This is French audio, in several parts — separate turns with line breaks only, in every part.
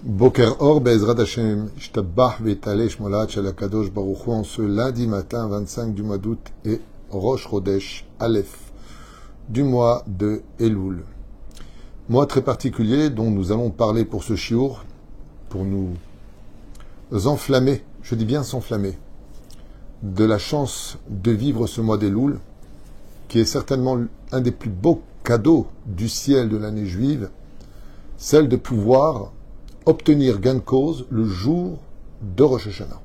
Boker Or Be'ezrat Hashem, Shtabach Ve'taleh Shmolat Shel HaKadosh Baruch Hu, en ce lundi matin 25 du mois d'août et Rosh Chodesh Aleph du mois de Elul. Mois très particulier dont nous allons parler pour ce shiur, pour nous enflammer, je dis bien s'enflammer, de la chance de vivre ce mois d'Elul, qui est certainement un des plus beaux cadeaux du ciel de l'année juive, celle de pouvoir obtenir gain de cause le jour de Rosh Hashanah.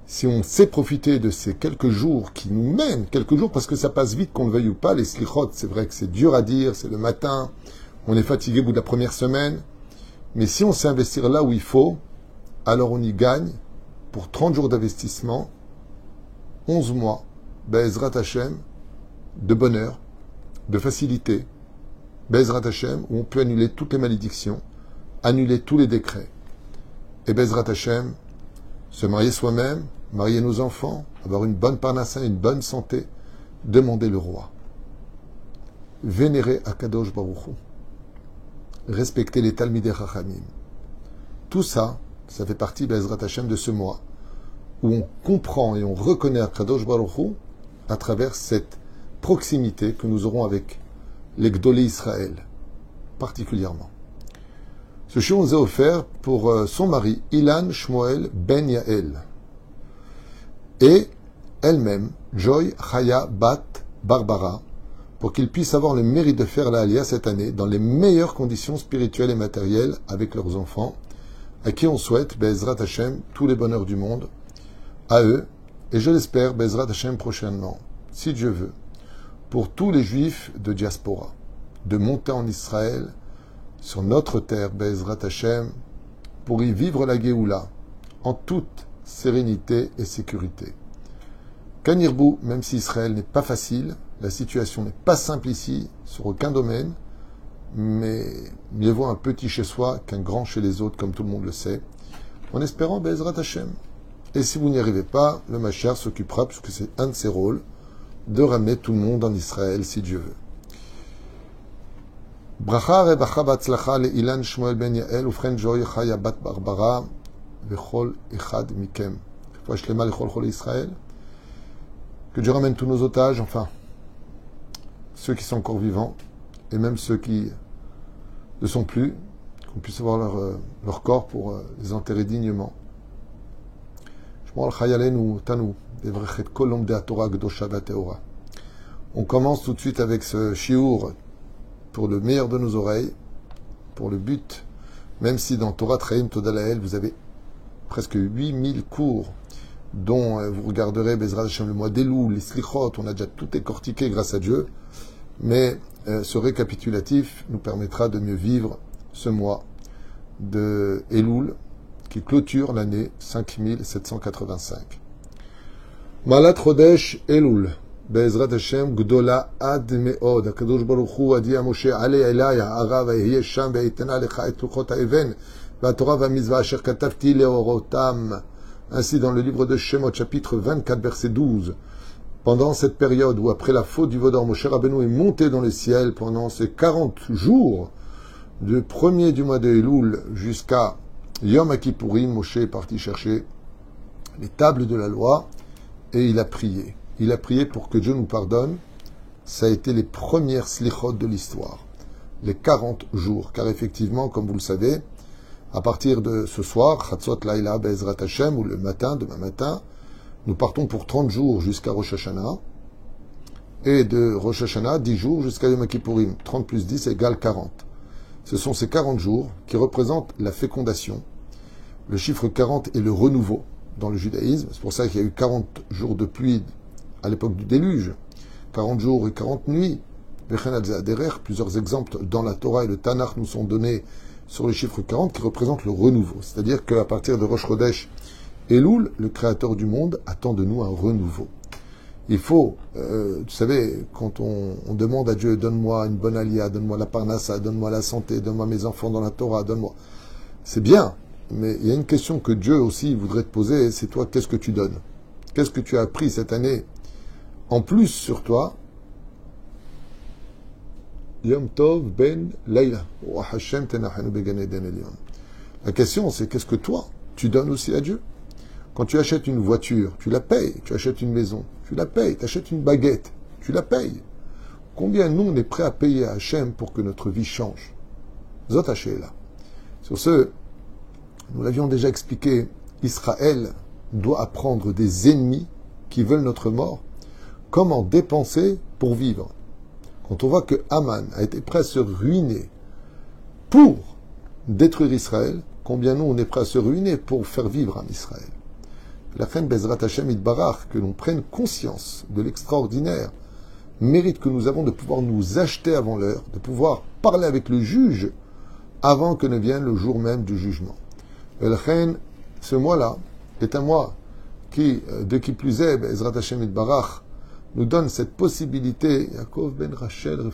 Si on sait profiter de ces quelques jours qui nous mènent, quelques jours parce que ça passe vite qu'on le veuille ou pas, les slichot, c'est vrai que c'est dur à dire, c'est le matin, on est fatigué au bout de la première semaine, mais si on sait investir là où il faut, alors on y gagne pour 30 jours d'investissement, 11 mois, Be'ezrat Hashem, de bonheur, de facilité, Be'ezrat Hashem, où on peut annuler toutes les malédictions, annuler tous les décrets. Et Be'ezrat Hashem, se marier soi-même, marier nos enfants, avoir une bonne parnassa, une bonne santé, demander le roi. Vénérer Akadosh Baruch Hu. Respecter les Talmidei Chachamim. Tout ça, ça fait partie, Be'ezrat Hashem, de ce mois, où on comprend et on reconnaît Akadosh Baruch Hu à travers cette proximité que nous aurons avec les Gdolei Israël, particulièrement. Ce shiur nous est offert pour son mari, Ilan Shmuel Ben Yael, et elle-même, Joy Chaya Bat Barbara, pour qu'ils puissent avoir le mérite de faire la Aliyah cette année dans les meilleures conditions spirituelles et matérielles avec leurs enfants, à qui on souhaite, Be'ezrat Hashem, tous les bonheurs du monde, à eux, et je l'espère, Be'ezrat Hashem prochainement, si Dieu veut, pour tous les juifs de diaspora, de monter en Israël, sur notre terre, Be'ezrat Hashem, pour y vivre la Géoula, en toute sérénité et sécurité. Kanirbu, même si Israël n'est pas facile, la situation n'est pas simple ici, sur aucun domaine, mais mieux vaut un petit chez soi qu'un grand chez les autres, comme tout le monde le sait, en espérant Be'ezrat Hashem. Et si vous n'y arrivez pas, le Mashiach s'occupera, puisque c'est un de ses rôles, de ramener tout le monde en Israël, si Dieu veut. Bracha rebacha batzlacha le'ilan Shmuel ben Yael ufren Joy Chaya bat Barbara vechol echad mikem. Refoua shlema lechol chol Israël. Que Dieu ramène tous nos otages, enfin, ceux qui sont encore vivants, et même ceux qui ne sont plus, qu'on puisse avoir leur corps pour les enterrer dignement. Shmuel chayalenu tanu devrechet kol lomdei haTorah kedosha ve'teora. On commence tout de suite avec ce shiur pour le meilleur de nos oreilles, pour le but, même si dans Torah Traim Toda Lael, vous avez presque 8000 cours, dont vous regarderez Be'ezrat Hashem le mois d'Elul, les Slichot, on a déjà tout écortiqué grâce à Dieu, mais ce récapitulatif nous permettra de mieux vivre ce mois de Elul, qui clôture l'année 5785. Malat Chodesh Elul. Be'ezrat Hashem, Gdola ad me'od. HaKadosh Baruch Hu הודיע משה עלה אליי הערה ויהיה שם ואתנה לך את לוחות האבן והתורה והמצווה אשר כתבתי לאורותם. Ainsi dans le livre de Shemot, chapitre 24, verset 12. Pendant cette période où après la faute du Vaudor, Moshe Rabbeinu est monté dans le ciel pendant ces 40 jours, du premier du mois de Elul jusqu'à Yom Kippourim, Moshe est parti chercher les tables de la loi et il a prié. Il a prié pour que Dieu nous pardonne. Ça a été les premières slichot de l'histoire. Les 40 jours. Car effectivement, comme vous le savez, à partir de ce soir, Chatzot Laila Be'ezrat Hashem, ou le matin, demain matin, nous partons pour 30 jours jusqu'à Rosh Hashanah. Et de Rosh Hashanah, 10 jours jusqu'à Yom Kippourim. 30 plus 10 égale 40. Ce sont ces 40 jours qui représentent la fécondation. Le chiffre 40 est le renouveau dans le judaïsme. C'est pour ça qu'il y a eu 40 jours de pluie à l'époque du déluge, 40 jours et 40 nuits. Plusieurs exemples dans la Torah et le Tanakh nous sont donnés sur le chiffre 40 qui représente le renouveau. C'est-à-dire qu'à partir de Rosh Chodesh Elul, le Créateur du monde attend de nous un renouveau. Il faut, vous savez, quand on demande à Dieu, donne-moi une bonne aliyah, donne-moi la parnassa, donne-moi la santé, donne-moi mes enfants dans la Torah, donne-moi. C'est bien, mais il y a une question que Dieu aussi voudrait te poser, c'est toi, qu'est-ce que tu donnes? Qu'est-ce que tu as appris cette année en plus sur toi? Yom Tov ben Laila. Wa Hashem tenachenu began Eden Elyon. La question, c'est qu'est-ce que toi, tu donnes aussi à Dieu? Quand tu achètes une voiture, tu la payes. Tu achètes une maison, tu la payes. Tu achètes une baguette, tu la payes. Combien nous, on est prêt à payer à Hachem pour que notre vie change? Zot haché là. Sur ce, nous l'avions déjà expliqué, Israël doit apprendre des ennemis qui veulent notre mort, comment dépenser pour vivre. Quand on voit que Haman a été prêt à se ruiner pour détruire Israël, combien nous on est prêt à se ruiner pour faire vivre en Israël. La reine Bezrat Hashem Itbarach, que l'on prenne conscience de l'extraordinaire mérite que nous avons de pouvoir nous acheter avant l'heure, de pouvoir parler avec le juge avant que ne vienne le jour même du jugement. Et la reine, ce mois-là est un mois qui, de qui plus est, Bezrat Hashem Itbarach, nous donne cette possibilité, Yaakov ben Rachel,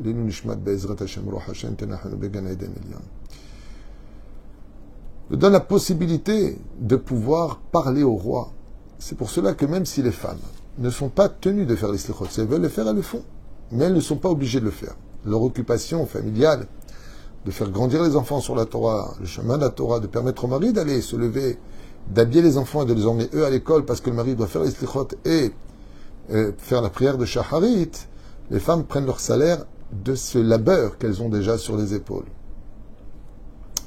Lenu Nishmat Bezrat Hashem, Ruach Hashem, Tenachanu Began Eden Elyon, nous donne la possibilité de pouvoir parler au roi. C'est pour cela que même si les femmes ne sont pas tenues de faire les slichot, si elles veulent le faire, elles le font. Mais elles ne sont pas obligées de le faire. Leur occupation familiale, de faire grandir les enfants sur la Torah, le chemin de la Torah, de permettre au mari d'aller se lever, d'habiller les enfants et de les emmener eux à l'école parce que le mari doit faire les slichot et faire la prière de Shacharit, les femmes prennent leur salaire de ce labeur qu'elles ont déjà sur les épaules.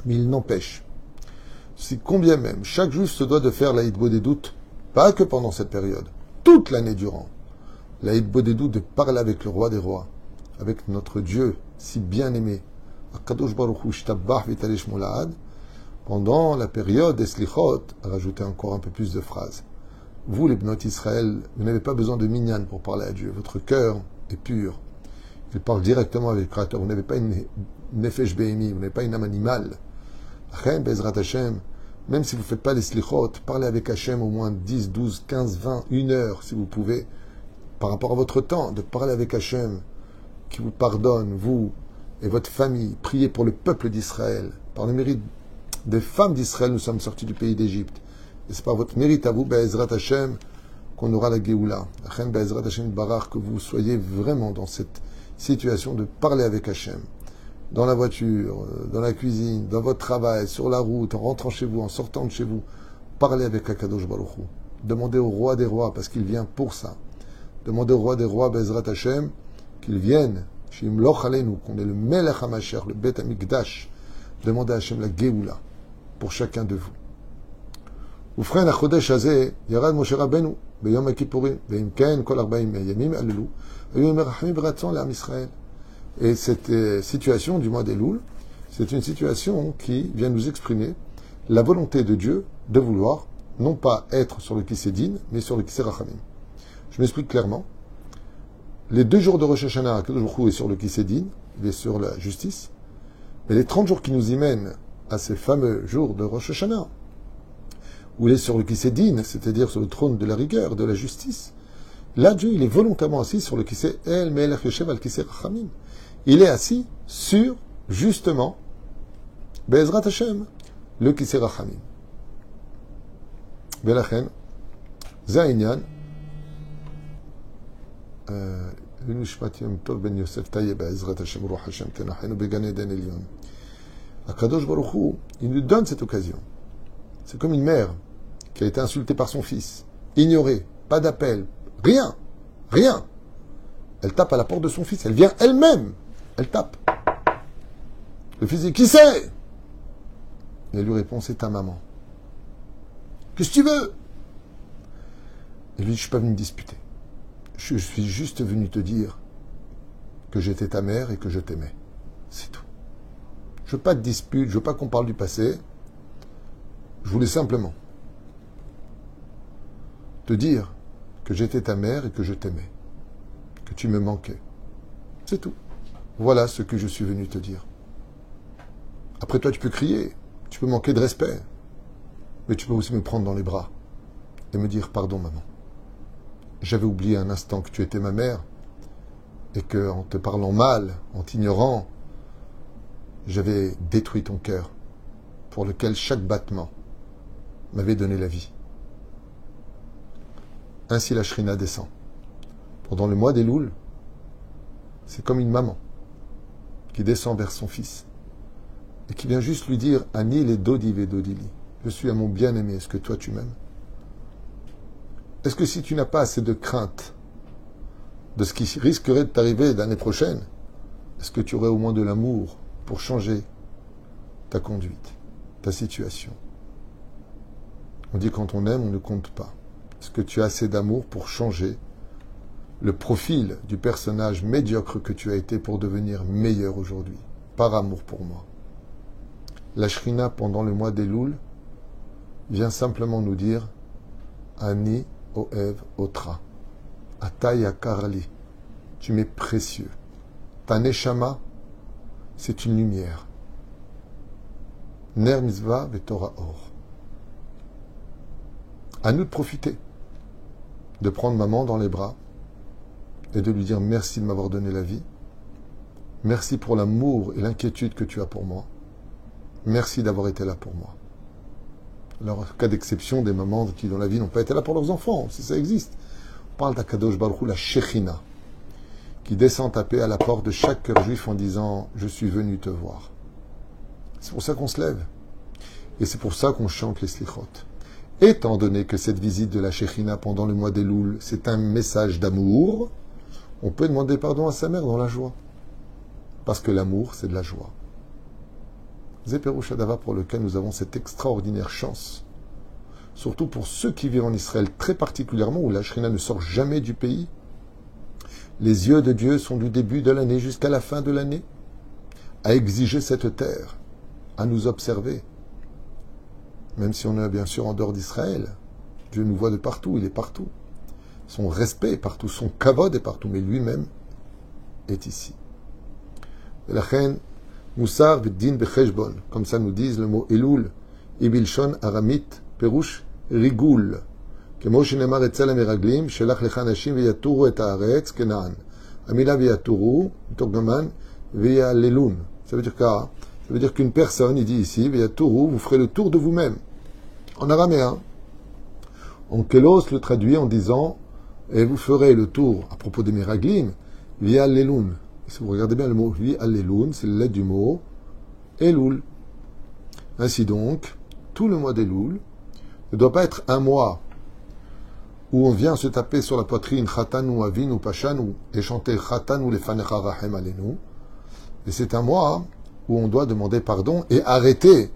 Mais il n'empêche, si combien même chaque juif se doit de faire l'Aïd Bodédout, pas que pendant cette période, toute l'année durant, l'Aïd Bodédout, de parler avec le roi des rois, avec notre Dieu si bien aimé, Akadosh Baruch Hu Shtabach Vitalish Molad, pendant la période des Slichot, rajouter encore un peu plus de phrases. Vous, les Bnot Israël, vous n'avez pas besoin de minyan pour parler à Dieu. Votre cœur est pur. Il parle directement avec le Créateur. Vous n'avez pas une nefesh behemi, vous n'avez pas une âme animale. Chen Bezrat Hashem, même si vous ne faites pas les slichot, parlez avec Hashem au moins 10, 12, 15, 20, 1 heure, si vous pouvez, par rapport à votre temps, de parler avec Hashem, qui vous pardonne, vous et votre famille. Priez pour le peuple d'Israël. Par le mérite des femmes d'Israël, nous sommes sortis du pays d'Égypte. Et c'est par votre mérite à vous, Be'ezrat Hashem, qu'on aura la Géoula. Chen Be'ezrat Hashem Barar, que vous soyez vraiment dans cette situation de parler avec Hashem. Dans la voiture, dans la cuisine, dans votre travail, sur la route, en rentrant chez vous, en sortant de chez vous, parlez avec Akadosh Baruch Hu. Demandez au roi des rois, parce qu'il vient pour ça. Demandez au roi des rois, Be'ezrat Hashem, qu'il vienne, Shim Loch Aleinu, qu'on est le Melech HaMashiach, le Bet HaMikdash. Demandez à Hashem la Géoula pour chacun de vous. ובכן, החודש הזה ירד משה רבנו ביום הכיפורים, ואם כן, כל 40 ימים עללו, היו מרחמים ברצון לעם ישראל. Et cette situation du mois d'Elul, c'est une situation qui vient nous exprimer la volonté de Dieu de vouloir, non pas être sur le Kiseh Din, mais sur le Kiseh Rachamim. Je m'explique clairement. Les 2 jours de Rosh Hashanah, Akadosh Baruch Hu est sur le Kiseh Din, il est sur la justice, mais les 30 jours qui nous y mènent à ces fameux jours de Rosh Hashanah, où il est sur le Kiseh Din, c'est-à-dire sur le trône de la rigueur, de la justice, là, Dieu, il est volontairement assis sur le Kiseh El Melech Yoshev al Kiseh Rachamim. Il est assis sur, justement, Be'ezrat Hashem, le Kiseh Rachamim. Belachen, Zainyan, Nishmat Yom Tov ben Yosef Taye Be'ezrat Hashem, Ruach Hashem, Tenachenu Began Eden Elyon. Akadosh Baruch Hu, il nous donne cette occasion. C'est comme une mère qui a été insultée par son fils, ignorée, pas d'appel, rien. Elle tape à la porte de son fils, elle vient elle-même, elle tape. Le fils dit, qui c'est? Et elle lui répond, c'est ta maman. Qu'est-ce que tu veux? Elle lui dit, je ne suis pas venu me disputer. Je suis juste venu te dire que j'étais ta mère et que je t'aimais. C'est tout. Je ne veux pas de dispute, je ne veux pas qu'on parle du passé. Je voulais simplement te dire que j'étais ta mère et que je t'aimais, que tu me manquais. C'est tout. Voilà ce que je suis venu te dire. Après toi, tu peux crier, tu peux manquer de respect, mais tu peux aussi me prendre dans les bras et me dire pardon, maman. J'avais oublié un instant que tu étais ma mère et que, en te parlant mal, en t'ignorant, j'avais détruit ton cœur pour lequel chaque battement m'avait donné la vie. Ainsi la Shrina descend. Pendant le mois d'Elul, c'est comme une maman qui descend vers son fils et qui vient juste lui dire Ani les dodi vedodili, je suis à mon bien-aimé, est-ce que toi tu m'aimes? Est-ce que si tu n'as pas assez de crainte de ce qui risquerait de t'arriver l'année prochaine, est-ce que tu aurais au moins de l'amour pour changer ta conduite, ta situation? On dit quand on aime, on ne compte pas. Est-ce que tu as assez d'amour pour changer le profil du personnage médiocre que tu as été pour devenir meilleur aujourd'hui, par amour pour moi? La Shrina, pendant le mois d'Elul, vient simplement nous dire Ani Oev Otra, Ataya Karali, tu m'es précieux. Ta Neshama, c'est une lumière. Ner Mitzvah Vetora Or. À nous de profiter, de prendre maman dans les bras et de lui dire merci de m'avoir donné la vie. Merci pour l'amour et l'inquiétude que tu as pour moi. Merci d'avoir été là pour moi. Alors, cas d'exception, des mamans qui dans la vie n'ont pas été là pour leurs enfants, si ça existe. On parle d'Akadosh Baruch Hu, la Shechina, qui descend taper à la porte de chaque cœur juif en disant « Je suis venu te voir ». C'est pour ça qu'on se lève. Et c'est pour ça qu'on chante les slichot. Étant donné que cette visite de la Shechina pendant le mois d'Elul, c'est un message d'amour, on peut demander pardon à sa mère dans la joie. Parce que l'amour, c'est de la joie. Zéperouch Adava, pour lequel nous avons cette extraordinaire chance, surtout pour ceux qui vivent en Israël, très particulièrement, où la Shechina ne sort jamais du pays. Les yeux de Dieu sont du début de l'année jusqu'à la fin de l'année, à exiger cette terre, à nous observer. Même si on est bien sûr en dehors d'Israël, Dieu nous voit de partout, il est partout. Son respect est partout, son kavod est partout, mais lui-même est ici. La reine Moussar V'Din Becheshbon, comme ça nous disent le mot Elul, Ibilshon Aramit, Perush Rigoul, כמו שנאמר אצל המרגלים, שלח לך אנשים ויתורו את הארץ, כנען. המילה ויתורו, מתורגמן, ויעללון. Ça veut dire quoi? Ça veut dire qu'une personne, il dit ici, ויתורו, vous ferez le tour de vous-même. En araméen. En Kélos le traduit en disant, et vous ferez le tour, à propos des miraglim, ויעללון. Si vous regardez bien le mot ויעללון, c'est le lettre du mot Elul. Ainsi donc, tout le mois d'Elul ne doit pas être un mois où on vient se taper sur la poitrine Chatanu Avinu Pashanu et chanter Chatanu Lefanecha Rachem Alenu. Et c'est un mois où on doit demander pardon et arrêter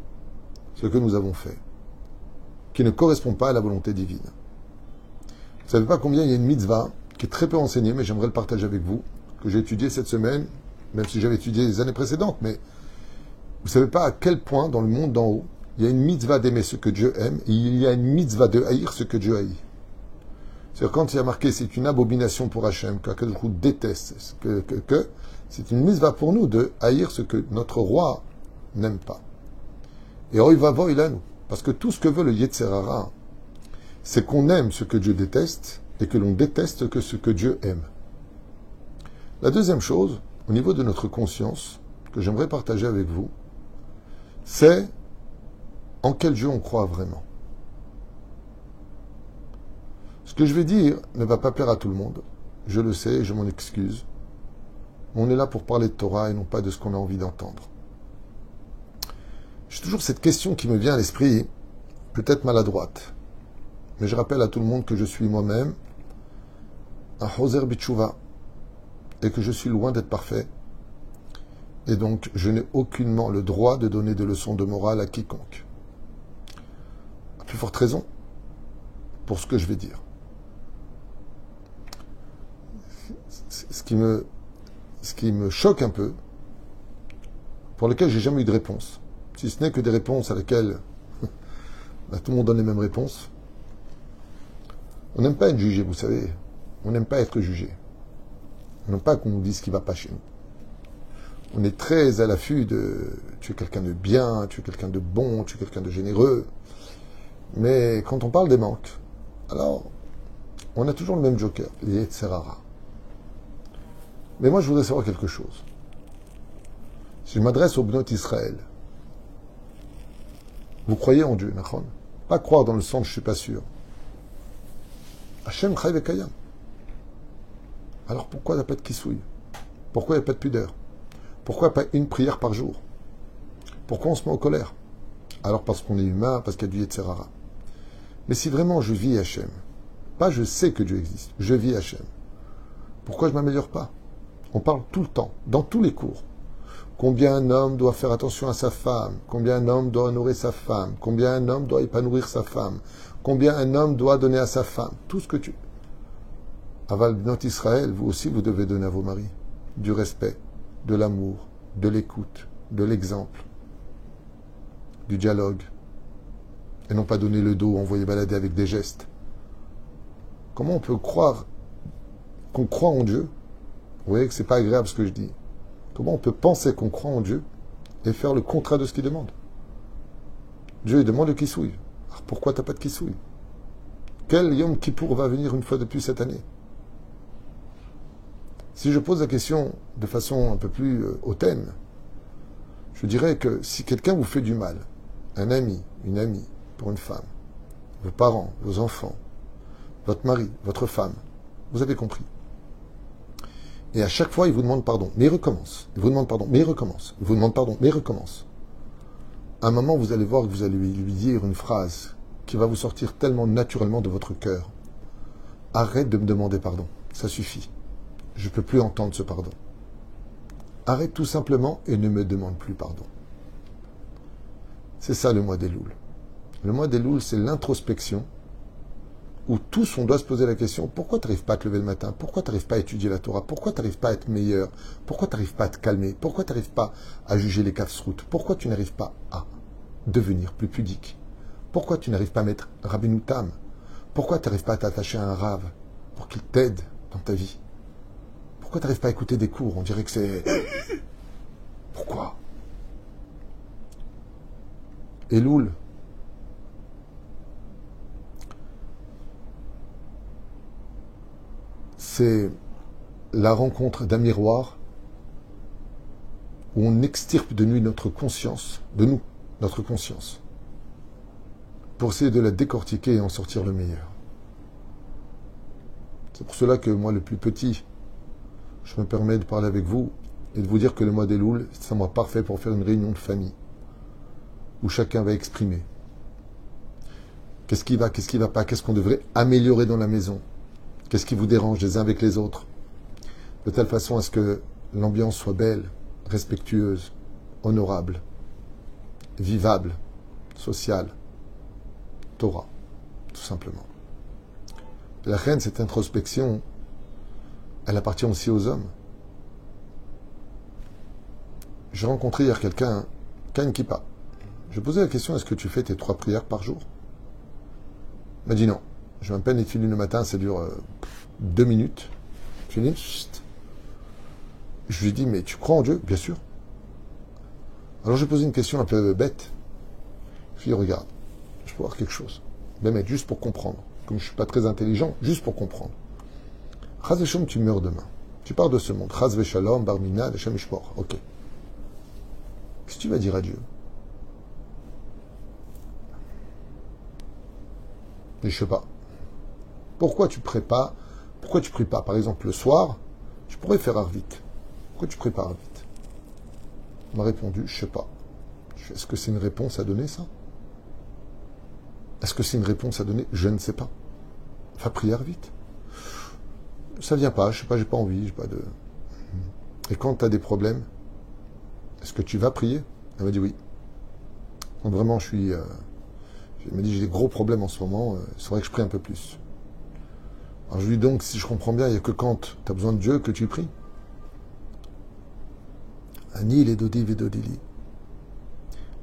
ce que nous avons fait, qui ne correspond pas à la volonté divine. Vous ne savez pas combien il y a une mitzvah qui est très peu enseignée, mais j'aimerais le partager avec vous, que j'ai étudié cette semaine, même si j'avais étudié les années précédentes, mais vous ne savez pas à quel point dans le monde d'en haut, il y a une mitzvah d'aimer ce que Dieu aime, et il y a une mitzvah de haïr ce que Dieu haït. C'est-à-dire quand il y a marqué c'est une abomination pour Hachem, que vous déteste, que c'est une mitzvah pour nous de haïr ce que notre roi n'aime pas. Et il va voir, il a nous. Parce que tout ce que veut le Yetzer Hara, c'est qu'on aime ce que Dieu déteste et que l'on déteste que ce que Dieu aime. La deuxième chose, au niveau de notre conscience, que j'aimerais partager avec vous, c'est en quel Dieu on croit vraiment. Ce que je vais dire ne va pas plaire à tout le monde. Je le sais et je m'en excuse. On est là pour parler de Torah et non pas de ce qu'on a envie d'entendre. J'ai toujours cette question qui me vient à l'esprit, peut-être maladroite. Mais je rappelle à tout le monde que je suis moi-même un Hoser Bitshuva et que je suis loin d'être parfait. Et donc, je n'ai aucunement le droit de donner des leçons de morale à quiconque. À plus forte raison pour ce que je vais dire. Ce qui me choque un peu, pour lequel j'ai jamais eu de réponse, si ce n'est que des réponses à lesquelles tout le monde donne les mêmes réponses. On n'aime pas être jugé, vous savez. On n'aime pas être jugé. On n'aime pas qu'on nous dise ce qui ne va pas chez nous. On est très à l'affût de tu es quelqu'un de bien, tu es quelqu'un de bon, tu es quelqu'un de généreux. Mais quand on parle des manques, alors on a toujours le même joker, les Yetzer Hara. Mais moi, je voudrais savoir quelque chose. Si je m'adresse au Bnot Israël, vous croyez en Dieu, Nachon? Pas croire dans le sens, je ne suis pas sûr. Hachem Chai Vekayam. Alors pourquoi il n'y a pas de kisouille? Pourquoi il n'y a pas de pudeur? Pourquoi pas une prière par jour? Pourquoi on se met en colère? Alors parce qu'on est humain, parce qu'il y a du Yetzirara. Mais si vraiment je vis Hachem, pas je sais que Dieu existe, je vis Hachem, pourquoi je ne m'améliore pas? On parle tout le temps, dans tous les cours. Combien un homme doit faire attention à sa femme, combien un homme doit honorer sa femme, combien un homme doit épanouir sa femme, combien un homme doit donner à sa femme, tout ce que tu... Aval Bnot Israël, vous aussi vous devez donner à vos maris du respect, de l'amour, de l'écoute, de l'exemple, du dialogue, et non pas donner le dos, envoyer balader avec des gestes. Comment on peut croire qu'on croit en Dieu? Vous voyez que c'est pas agréable ce que je dis. Comment on peut penser qu'on croit en Dieu et faire le contraire de ce qu'il demande? Dieu il demande le kissouille. Alors pourquoi t'as pas de kissouille? Quel Yom Kippour va venir une fois de plus cette année? Si je pose la question de façon un peu plus hautaine, je dirais que si quelqu'un vous fait du mal, un ami, une amie, pour une femme, vos parents, vos enfants, votre mari, votre femme, vous avez compris. Et à chaque fois, il vous demande pardon, mais il recommence. Il vous demande pardon, mais il recommence. Il vous demande pardon, mais il recommence. À un moment, vous allez voir que vous allez lui dire une phrase qui va vous sortir tellement naturellement de votre cœur. Arrête de me demander pardon, ça suffit. Je ne peux plus entendre ce pardon. Arrête tout simplement et ne me demande plus pardon. C'est ça le mois d'Elul. Le mois d'Elul, c'est l'introspection où tous on doit se poser la question, pourquoi tu n'arrives pas à te lever le matin? Pourquoi tu n'arrives pas à étudier la Torah? Pourquoi tu n'arrives pas à être meilleur? Pourquoi tu n'arrives pas à te calmer? Pourquoi tu n'arrives pas à juger les kafsrout? Pourquoi tu n'arrives pas à devenir plus pudique? Pourquoi tu n'arrives pas à mettre Rabbeinu Tam? Pourquoi tu n'arrives pas à t'attacher à un rave pour qu'il t'aide dans ta vie? Pourquoi tu n'arrives pas à écouter des cours? On dirait que c'est... Pourquoi? Elul, c'est la rencontre d'un miroir où on extirpe de nous notre conscience, pour essayer de la décortiquer et en sortir le meilleur. C'est pour cela que moi, le plus petit, je me permets de parler avec vous et de vous dire que le mois d'Elul, c'est un mois parfait pour faire une réunion de famille où chacun va exprimer qu'est-ce qui va pas, qu'est-ce qu'on devrait améliorer dans la maison. Qu'est-ce qui vous dérange les uns avec les autres? De telle façon à ce que l'ambiance soit belle, respectueuse, honorable, vivable, sociale, Torah, tout simplement. La reine, cette introspection, elle appartient aussi aux hommes. J'ai rencontré hier quelqu'un, Kain Kippa. Je posais la question, est-ce que tu fais tes 3 prières par jour? Il m'a dit non. Je vais à peine étudier le matin, ça dure 2 minutes. Fini. Je lui ai dit, mais tu crois en Dieu? Bien sûr. Alors j'ai posé une question un peu bête. Je lui ai dit, regarde, je peux voir quelque chose. Même juste pour comprendre. Comme je ne suis pas très intelligent, juste pour comprendre. Chaz v'shalom, tu meurs demain. Tu pars de ce monde. Chaz v'shalom, barmina, Hashem ishmor. Ok. Qu'est-ce que tu vas dire à Dieu? Je ne sais pas. Pourquoi tu pries pas? Par exemple, le soir, tu pourrais faire Arvit. Pourquoi tu pries pas Arvit? Il m'a répondu, je ne sais pas. Est-ce que c'est une réponse à donner, ça? Est-ce que c'est une réponse à donner? Je ne sais pas. Va prier Arvit. Ça vient pas, je sais pas, j'ai pas envie, j'ai pas de... Et quand tu as des problèmes, est-ce que tu vas prier? Elle m'a dit oui. Donc vraiment, je m'a dit, j'ai des gros problèmes en ce moment, il faudrait que je prie un peu plus. Alors je lui dis donc, si je comprends bien, il n'y a que quand tu as besoin de Dieu que tu pries. Ani les dodi vedodili.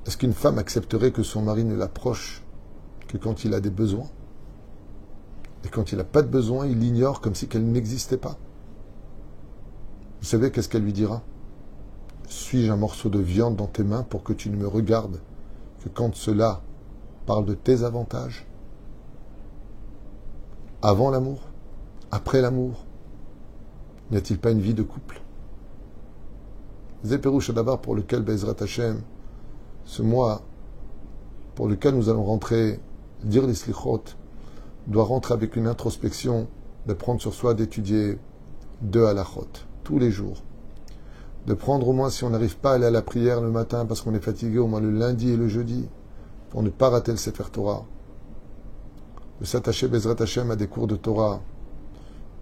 Est-ce qu'une femme accepterait que son mari ne l'approche que quand il a des besoins? Et quand il n'a pas de besoin, il l'ignore comme si qu'elle n'existait pas. Vous savez qu'est-ce qu'elle lui dira? Suis-je un morceau de viande dans tes mains pour que tu ne me regardes que quand cela parle de tes avantages? Avant l'amour? Après l'amour? N'y a-t-il pas une vie de couple? Zéperouche d'abord pour lequel Bezrat Hashem, ce mois pour lequel nous allons rentrer, dire les slichot, doit rentrer avec une introspection, de prendre sur soi d'étudier 2 halachot tous les jours, de prendre au moins, si on n'arrive pas à aller à la prière le matin parce qu'on est fatigué, au moins le lundi et le jeudi, pour ne pas rater le Sefer Torah, de s'attacher Bezrat Hashem à des cours de Torah,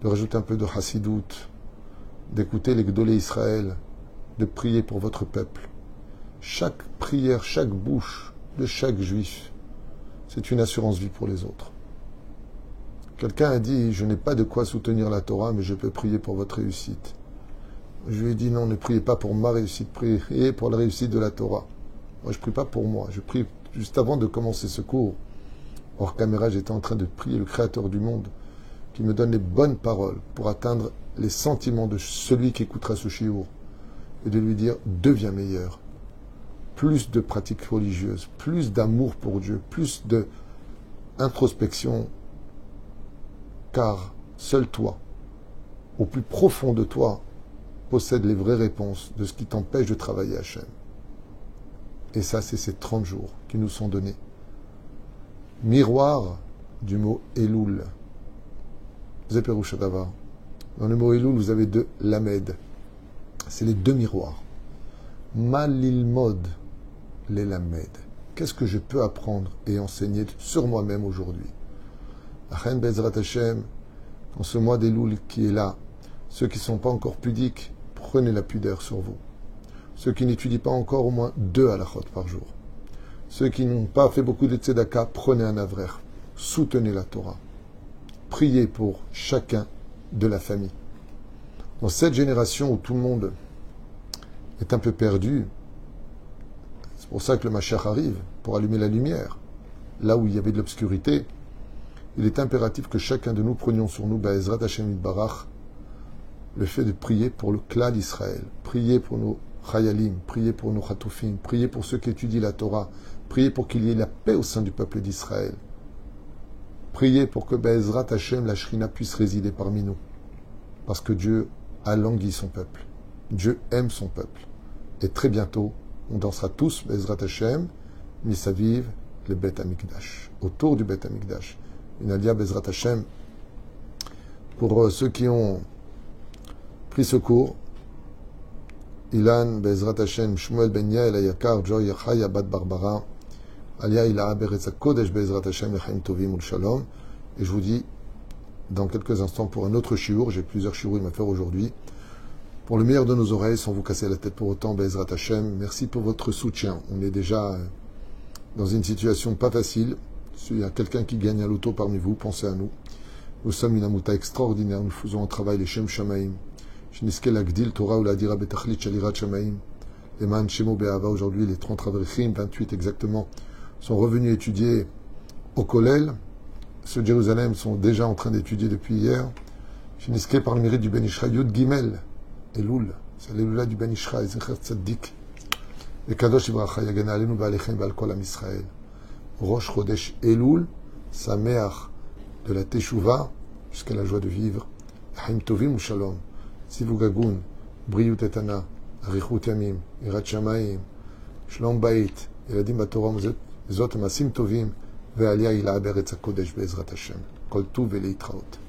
de rajouter un peu de Hassidout, d'écouter les Gdolé Israël, de prier pour votre peuple. Chaque prière, chaque bouche de chaque juif, c'est une assurance vie pour les autres. Quelqu'un a dit, je n'ai pas de quoi soutenir la Torah, mais je peux prier pour votre réussite. Je lui ai dit, non, ne priez pas pour ma réussite, priez pour la réussite de la Torah. Moi, je ne prie pas pour moi, je prie juste avant de commencer ce cours. Hors caméra, j'étais en train de prier le Créateur du monde, qui me donne les bonnes paroles pour atteindre les sentiments de celui qui écoutera ce shiur, et de lui dire, deviens meilleur. Plus de pratiques religieuses, plus d'amour pour Dieu, plus d'introspection, car seul toi, au plus profond de toi, possède les vraies réponses de ce qui t'empêche de travailler à Hachem. Et ça, c'est ces 30 jours qui nous sont donnés. Miroir du mot Elul. Zeperouch Adavar. Dans le mot Elul, vous avez deux lamed. C'est les deux miroirs. Malilmod, les lamed. Qu'est-ce que je peux apprendre et enseigner sur moi-même aujourd'hui? Achen Bezrat Hashem, en ce mois d'Elul qui est là, ceux qui ne sont pas encore pudiques, prenez la pudeur sur vous. Ceux qui n'étudient pas encore, au moins 2 halachot par jour. Ceux qui n'ont pas fait beaucoup de tzedaka, prenez un avrer. Soutenez la Torah. Priez pour chacun de la famille. Dans cette génération où tout le monde est un peu perdu, c'est pour ça que le Mashiach arrive, pour allumer la lumière. Là où il y avait de l'obscurité, il est impératif que chacun de nous prenions sur nous, Be'ezrat Hashem Yitbarach, le fait de prier pour le clan d'Israël, prier pour nos Chayalim, prier pour nos Chatoufim, prier pour ceux qui étudient la Torah, prier pour qu'il y ait la paix au sein du peuple d'Israël. Prier pour que Be'ezrat Hashem, la Shrina, puisse résider parmi nous. Parce que Dieu a langui son peuple. Dieu aime son peuple. Et très bientôt, on dansera tous Be'ezrat Hashem, Misaviv, le Bet Amikdash, autour du Bet Amikdash. Une alia Be'ezrat Hashem. Pour ceux qui ont pris secours, Ilan, Be'ezrat Hashem, Shmuel Ben Yael, Ayakar, Joy Yachaya, Bat Barbara, Alia Ila Beretza Kodesh, Be'ezrat Hashem, Lechaim Tovim Ul Shalom. Et je vous dis, dans quelques instants, pour un autre shiur, j'ai plusieurs shiurim à faire aujourd'hui, pour le meilleur de nos oreilles, sans vous casser la tête pour autant, Be'ezrat Hashem, merci pour votre soutien. On est déjà dans une situation pas facile. S'il y a quelqu'un qui gagne à l'auto parmi vous, pensez à nous. Nous sommes une amouta extraordinaire, nous faisons un travail, les Shem Shamaim. Shniske l'Agdil, Torah ou l'Adira Betachlit Shalirat Shamaim. Les Man Shemo Be'ava, aujourd'hui, les 30 Avrechim, 28 exactement, sont revenus étudier au Kollel. Ceux de Jérusalem sont déjà en train d'étudier depuis hier. Shniske par le mérite du Ben Ishra, Yud Gimel, Elul, c'est l'Elula du Ben Ishra, Ezecher Tzaddik. Et Kadosh Ibracha, Yagana Alenu Ba'alechem Ba'al Kol Am Israël. Rosh Chodesh Elul, sa mère de la Teshuvah, jusqu'à la joie de vivre. Haim Tovim ou Shalom. Sivu Gagun, Briyut Etana, Arichut Yamim, Irat Shamayim, Shlom Bait, Eladim Batoram, Zot Masim Tovim, Ve'alia Ila Beretz HaKodesh Be'ezrat Hashem. Kol Tuv Ve'leitraot.